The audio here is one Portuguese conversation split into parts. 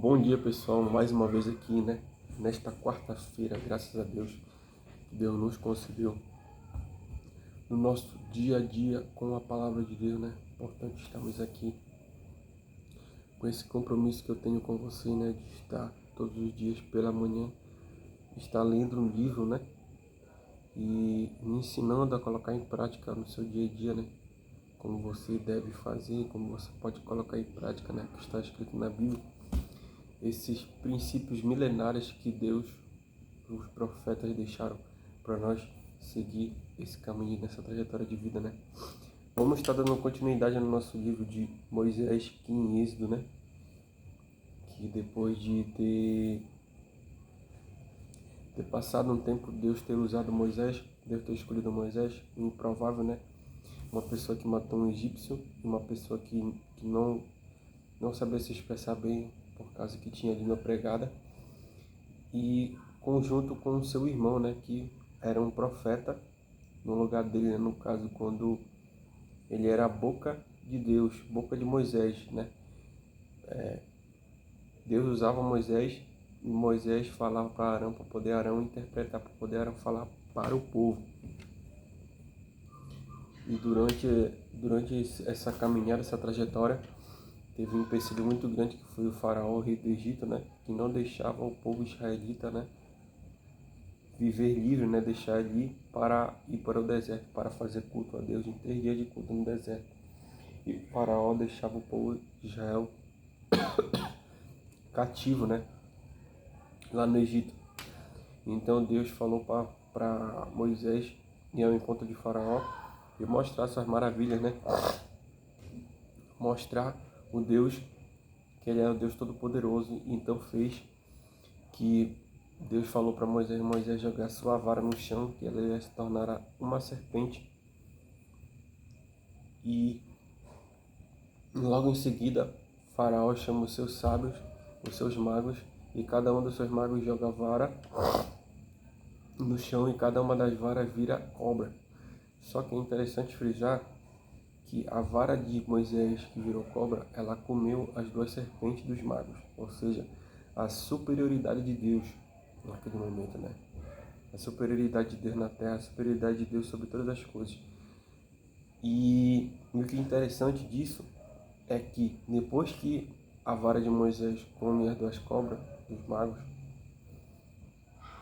Bom dia, pessoal, mais uma vez aqui, nesta quarta-feira, graças a Deus, que Deus nos concedeu no nosso dia a dia com a palavra de Deus, Importante estarmos aqui com esse compromisso que eu tenho com você, de estar todos os dias pela manhã, estar lendo um livro, e me ensinando a colocar em prática no seu dia a dia, como você deve fazer, como você pode colocar em prática, que está escrito na Bíblia. Esses princípios milenares que Deus, os profetas deixaram para nós seguir esse caminho, nessa trajetória de vida, Vamos estar dando continuidade no nosso livro de Moisés, que em Êxodo, Que depois de ter passado um tempo, Deus ter usado Moisés, Deus ter escolhido Moisés, improvável, Uma pessoa que matou um egípcio, uma pessoa que não sabia se expressar bem, por causa que tinha língua pregada, e conjunto com o seu irmão, que era um profeta, no lugar dele, no caso, quando ele era a boca de Deus, boca de Moisés, Deus usava Moisés, e Moisés falava para Arão, para poder Arão interpretar, para poder Arão falar para o povo. E durante essa caminhada, essa trajetória, teve um empecilho muito grande, que foi o faraó, o rei do Egito, que não deixava o povo israelita, viver livre, deixar ele para ir para o deserto, para fazer culto a Deus, em 3 dias de culto no deserto. E o faraó deixava o povo de Israel cativo, lá no Egito. Então Deus falou para Moisés ir ao encontro de faraó e mostrar suas maravilhas, Mostrar o Deus, que ele é o Deus Todo-Poderoso. Então fez que Deus falou para Moisés jogar sua vara no chão, que ela ia se tornar uma serpente. E logo em seguida, Faraó chama os seus sábios, os seus magos, e cada um dos seus magos joga a vara no chão, e cada uma das varas vira cobra. Só que é interessante frisar que a vara de Moisés, que virou cobra, ela comeu as 2 serpentes dos magos, ou seja, a superioridade de Deus naquele momento, A superioridade de Deus na terra, a superioridade de Deus sobre todas as coisas. E o que é interessante disso é que depois que a vara de Moisés come as 2 cobras dos magos,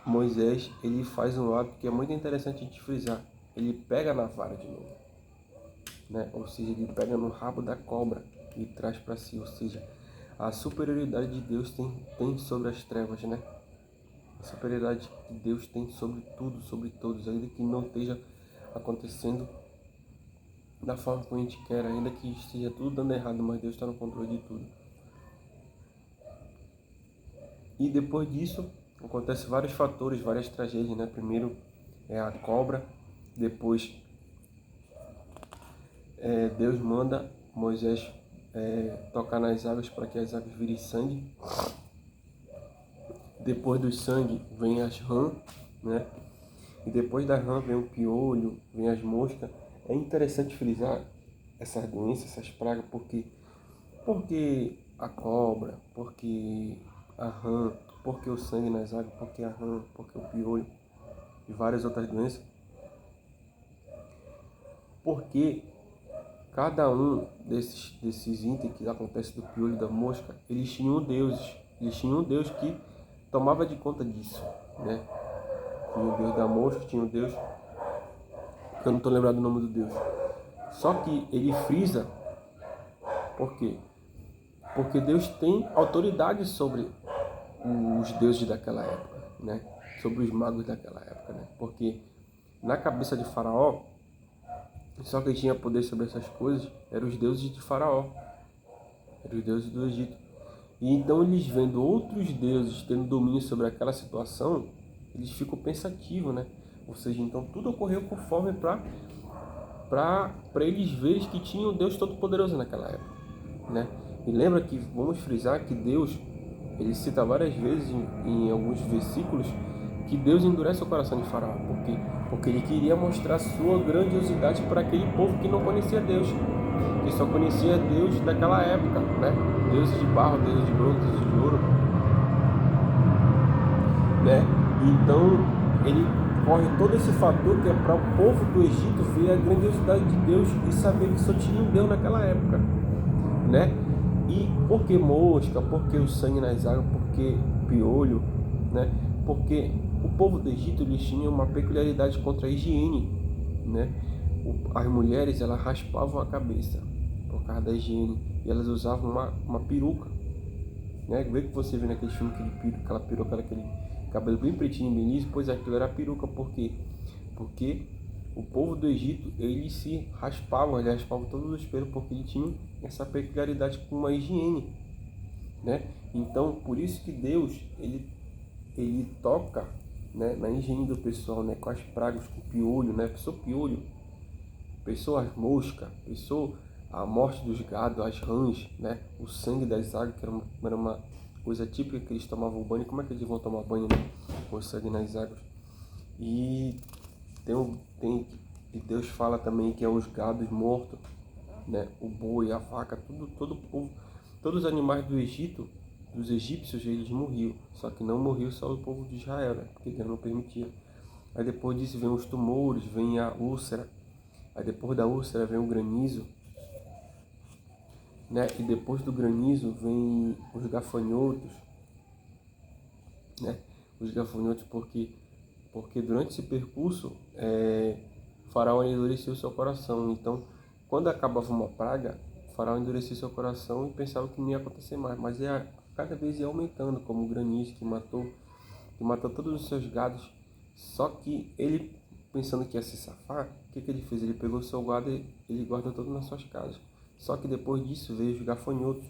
Moisés, ele faz um ato que é muito interessante a gente frisar. Ele pega na vara de novo, Ou seja, ele pega no rabo da cobra e traz para si. Ou seja, a superioridade de Deus tem sobre as trevas, A superioridade que Deus tem sobre tudo, sobre todos, ainda que não esteja acontecendo da forma que a gente quer, ainda que esteja tudo dando errado, mas Deus está no controle de tudo. E depois disso, acontecem vários fatores, várias tragédias, Primeiro é a cobra, depois Deus manda Moisés tocar nas águas para que as águas virem sangue. Depois do sangue vem as rãs, E depois da rã vem o piolho, vem as moscas. É interessante frisar essas doenças, essas pragas, porque a cobra, porque a rã, porque o sangue nas águas, porque a rã, porque o piolho e várias outras doenças. Porque cada um desses itens que acontece do piolho e da mosca, eles tinham deuses. Eles tinham um Deus que tomava de conta disso, Tinha o Deus da mosca, tinha o Deus, que eu não estou lembrado do nome do Deus. Só que ele frisa, por quê? Porque Deus tem autoridade sobre os deuses daquela época, Sobre os magos daquela época, Porque na cabeça de Faraó, só quem tinha poder sobre essas coisas eram os deuses de Faraó, eram os deuses do Egito. E então eles vendo outros deuses tendo domínio sobre aquela situação, eles ficam pensativos, Ou seja, então tudo ocorreu conforme para eles verem que tinha um Deus Todo-Poderoso naquela época, E lembra que, vamos frisar que Deus, ele cita várias vezes em alguns versículos, que Deus endurece o coração de Faraó. Por quê? Porque ele queria mostrar sua grandiosidade para aquele povo que não conhecia Deus. que só conhecia Deus daquela época, né? Deuses de barro, deuses de bronze, deuses de ouro, né? Então ele corre todo esse fator que é para o povo do Egito ver a grandiosidade de Deus e saber que só tinha um Deus naquela época, né? E por que mosca? Por que o sangue nas águas? Por que piolho, né? Porque o povo do Egito, eles tinham uma peculiaridade contra a higiene, né? As mulheres, elas raspavam a cabeça por causa da higiene e elas usavam uma peruca, né? Vê que você vê naquele filme aquela peruca, aquele cabelo bem pretinho, bem liso, pois aquilo era peruca. Por quê? Porque o povo do Egito, eles se raspavam, eles raspavam todos os pelos porque eles tinham essa peculiaridade com uma higiene, né? Então, por isso que Deus, ele toca, né, na higiene do pessoal, né, com as pragas, com o piolho, né? Pensou piolho, pensou as moscas, pensou a morte dos gados, as rãs, né? O sangue das águas, que era uma coisa típica que eles tomavam banho. Como é que eles vão tomar banho, né, com o sangue nas águas? E e Deus fala também que é os gados mortos, né? O boi, a vaca, todo o povo, todos os animais do Egito, dos egípcios, eles morriam. Só que não morreu só o povo de Israel, né? Porque Deus não permitia. Aí depois disso vem os tumores, vem a úlcera. Aí depois da úlcera vem o granizo, né? E depois do granizo vem os gafanhotos, né? Os gafanhotos porque durante esse percurso Faraó endureceu seu coração. Então, quando acabava uma praga, Faraó endureceu seu coração e pensava que não ia acontecer mais. Mas cada vez ia aumentando, como o granizo que matou todos os seus gados. Só que ele, pensando que ia se safar, o que ele fez? Ele pegou o seu gado e ele guardou todo nas suas casas. Só que depois disso veio os gafanhotos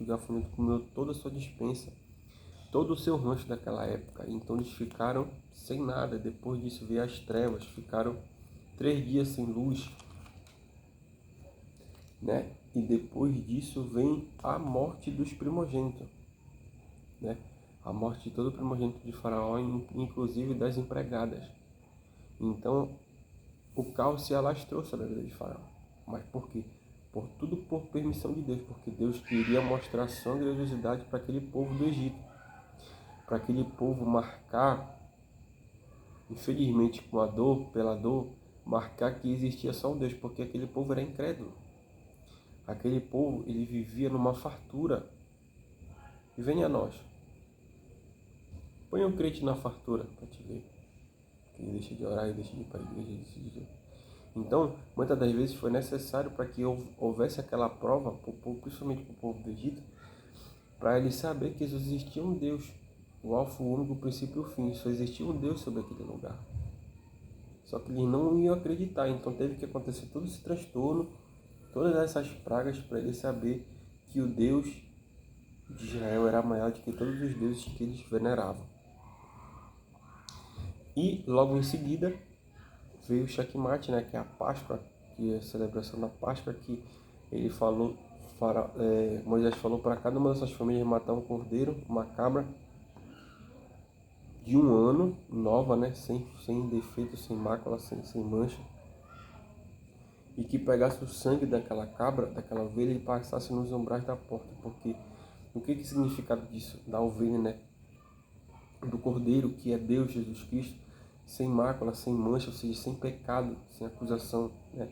comeu toda a sua despensa, todo o seu rancho daquela época. Então eles ficaram sem nada. Depois disso veio as trevas, ficaram 3 dias sem luz, né? E depois disso vem a morte dos primogênitos, né? A morte de todo o primogênito de Faraó, inclusive das empregadas. Então o caos se alastrou sobre a vida de Faraó. Mas por quê? Tudo por permissão de Deus, porque Deus queria mostrar sua grandiosidade para aquele povo do Egito, para aquele povo marcar, infelizmente com a dor, pela dor, marcar que existia só um Deus, porque aquele povo era incrédulo. Aquele povo, ele vivia numa fartura. E venha a nós. Põe um crente na fartura para te ver. Que ele deixa de orar e deixa de ir para a igreja. Então, muitas das vezes foi necessário para que houvesse aquela prova, principalmente para o povo do Egito, para ele saber que existia um Deus, o alfa, o ômega, o princípio e o fim. Só existia um Deus sobre aquele lugar. Só que eles não iam acreditar, então teve que acontecer todo esse transtorno, todas essas pragas, para ele saber que o Deus de Israel era maior do que todos os deuses que eles veneravam. E logo em seguida veio o checkmate, né, que é a Páscoa, que é a celebração da Páscoa, que ele falou, Moisés falou para cada uma dessas famílias matar um cordeiro, uma cabra de 1 ano, nova, né, sem defeito, sem mácula, sem mancha, e que pegasse o sangue daquela cabra, daquela ovelha, e passasse nos umbrais da porta. Porque o que significa disso? Da ovelha, né, do cordeiro, que é Deus, Jesus Cristo, sem mácula, sem mancha, ou seja, sem pecado, sem acusação, né?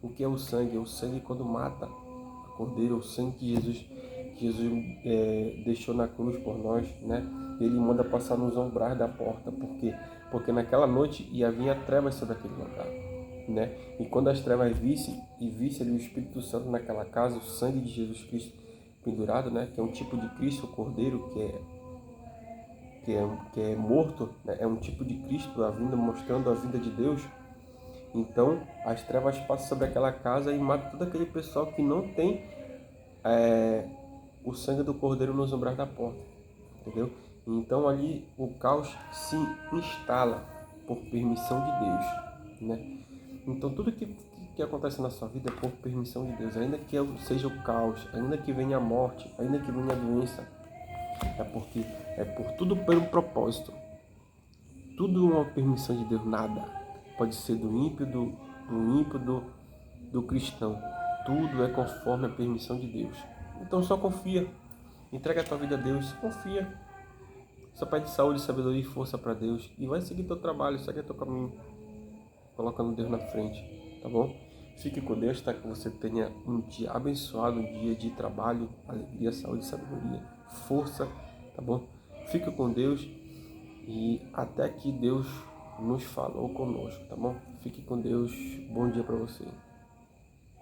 O que é o sangue? É o sangue quando mata o cordeiro, o sangue que Jesus deixou na cruz por nós, né? Ele manda passar nos umbrais da porta. Por quê? Porque naquela noite ia vir trevas sobre aquele lugar, né? E quando as trevas visse ali o Espírito Santo naquela casa, o sangue de Jesus Cristo pendurado, né? Que é um tipo de Cristo, o cordeiro, que é morto, né? É um tipo de Cristo, a vinda, mostrando a vida de Deus. Então as trevas passam sobre aquela casa e matam todo aquele pessoal que não tem o sangue do cordeiro nos umbrais da porta, entendeu? Então ali o caos se instala por permissão de Deus, né? Então tudo que acontece na sua vida é por permissão de Deus, ainda que seja o caos, ainda que venha a morte, ainda que venha a doença, é por tudo pelo propósito. Tudo é uma permissão de Deus, nada pode ser do ímpio, do cristão. tudo é conforme a permissão de Deus. Então só confia, entrega a tua vida a Deus, confia. Só pede saúde, sabedoria e força para Deus e vai seguir teu trabalho, segue teu caminho, colocando Deus na frente, tá bom? Fique com Deus, tá? Que você tenha um dia abençoado, um dia de trabalho, alegria, saúde, sabedoria, força, tá bom? Fique com Deus e até que Deus nos falou conosco, tá bom? Fique com Deus, bom dia para você.